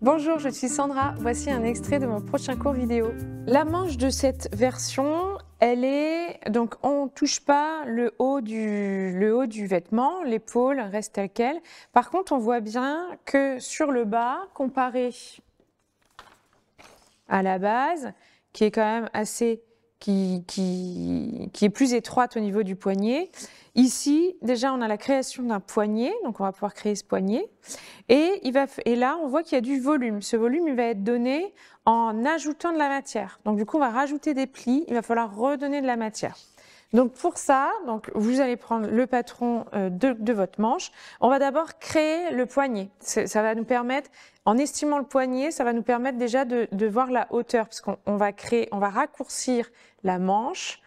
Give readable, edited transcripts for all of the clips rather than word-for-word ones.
Bonjour, je suis Sandra. Voici un extrait de mon prochain cours vidéo. La manche de cette version, elle est... Donc, on ne touche pas le haut du vêtement, l'épaule reste telle quelle. Par contre, on voit bien que sur le bas, comparé à la base, qui est quand même assez... qui est plus étroite au niveau du poignet. Ici, déjà, on a la création d'un poignet, donc on va pouvoir créer ce poignet. Et là, on voit qu'il y a du volume. Ce volume, il va être donné en ajoutant de la matière. Donc, du coup, on va rajouter des plis. Il va falloir redonner de la matière. Donc, pour ça, vous allez prendre le patron de votre manche. On va d'abord créer le poignet. Ça va nous permettre, en estimant le poignet, ça va nous permettre déjà de voir la hauteur, parce qu'on va raccourcir la manche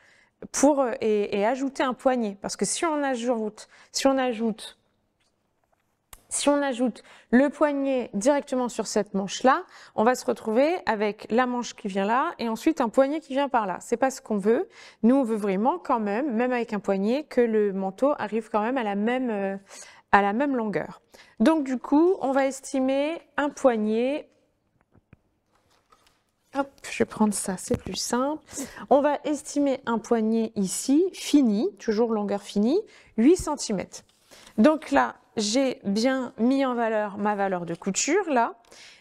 et ajouter un poignet. Parce que si on ajoute le poignet directement sur cette manche-là, on va se retrouver avec la manche qui vient là et ensuite un poignet qui vient par là. C'est pas ce qu'on veut. Nous, on veut vraiment quand même avec un poignet, que le manteau arrive quand même à la même longueur. Donc du coup, on va estimer un poignet. Hop, je vais prendre ça, c'est plus simple. On va estimer un poignet ici, fini, toujours longueur finie, 8 cm. Donc là, j'ai bien mis en valeur ma valeur de couture, là,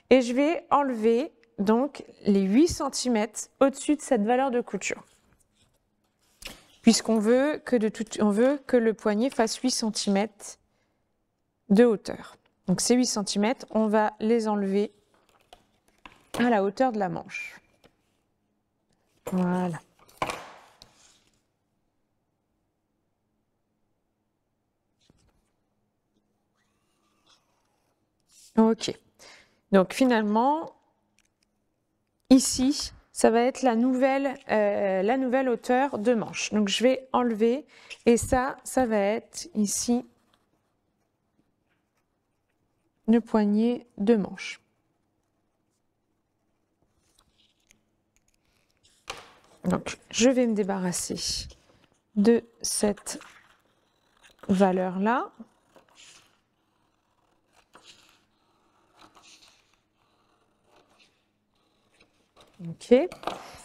et je vais enlever donc les 8 cm au-dessus de cette valeur de couture. Puisqu'on veut que le poignet fasse 8 cm de hauteur. Donc ces 8 cm, on va les enlever à la hauteur de la manche. Voilà. Ok. Donc finalement, ici, ça va être la nouvelle hauteur de manche. Donc je vais enlever et ça va être ici le poignet de manche. Donc je vais me débarrasser de cette valeur-là. Ok.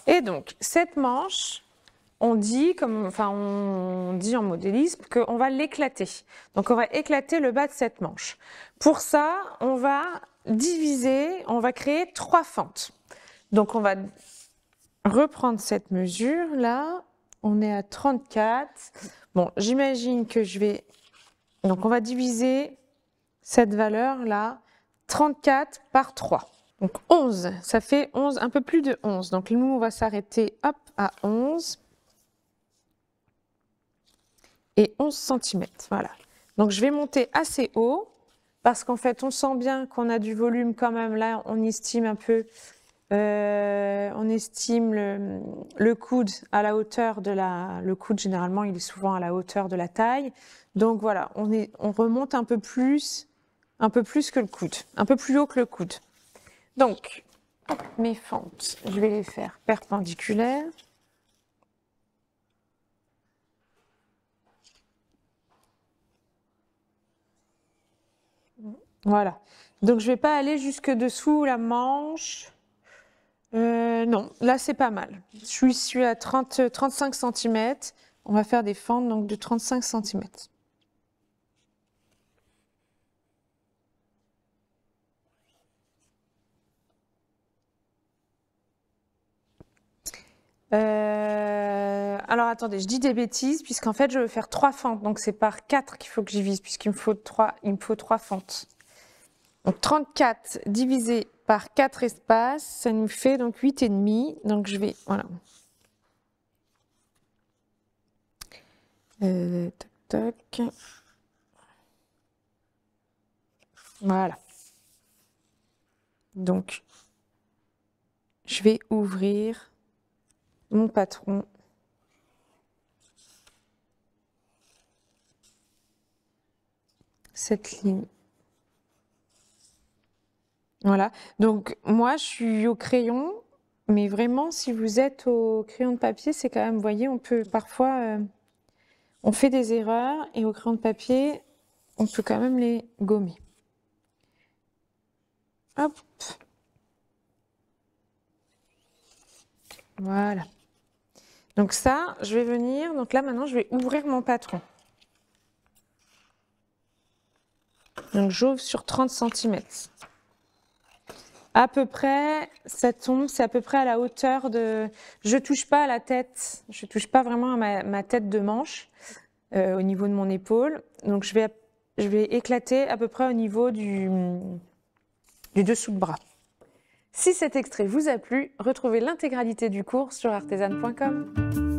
Et donc cette manche, on dit en modélisme qu'on va l'éclater. Donc on va éclater le bas de cette manche. Pour ça, on va diviser, on va créer 3 fentes. Donc on va reprendre cette mesure là, on est à 34. Bon, j'imagine que donc on va diviser cette valeur là, 34 par 3. Donc 11, ça fait 11, un peu plus de 11. Donc nous, on va s'arrêter hop à 11 et 11 cm. Voilà. Donc je vais monter assez haut parce qu'en fait, on sent bien qu'on a du volume quand même. Là, on estime un peu, on estime le coude à la hauteur de le coude, généralement, il est souvent à la hauteur de la taille. Donc voilà, on remonte un peu plus que le coude, un peu plus haut que le coude. Donc, mes fentes, je vais les faire perpendiculaires. Voilà. Donc, je ne vais pas aller jusque dessous la manche. Non, là, c'est pas mal. Je suis à 35 cm. On va faire des fentes donc, de 35 cm. Alors, attendez, je dis des bêtises, puisqu'en fait, je veux faire 3 fentes. Donc, c'est par 4 qu'il faut que j'y vise, puisqu'il me faut 3 fentes. Donc 34 divisé par 4 espaces, ça nous fait donc 8,5. Donc je vais, voilà. Tac, tac. Voilà. Donc, je vais ouvrir mon patron. Cette ligne. Voilà, donc moi je suis au crayon, mais vraiment si vous êtes au crayon de papier, c'est quand même, vous voyez, on peut parfois, on fait des erreurs et au crayon de papier, on peut quand même les gommer. Hop. Voilà. Donc ça, je vais venir, donc là maintenant je vais ouvrir mon patron. Donc j'ouvre sur 30 cm. À peu près, ça tombe, c'est à peu près à la hauteur de... Je touche pas à la tête, je touche pas vraiment à ma tête de manche au niveau de mon épaule. Donc je vais éclater à peu près au niveau du dessous de bras. Si cet extrait vous a plu, retrouvez l'intégralité du cours sur artesane.com.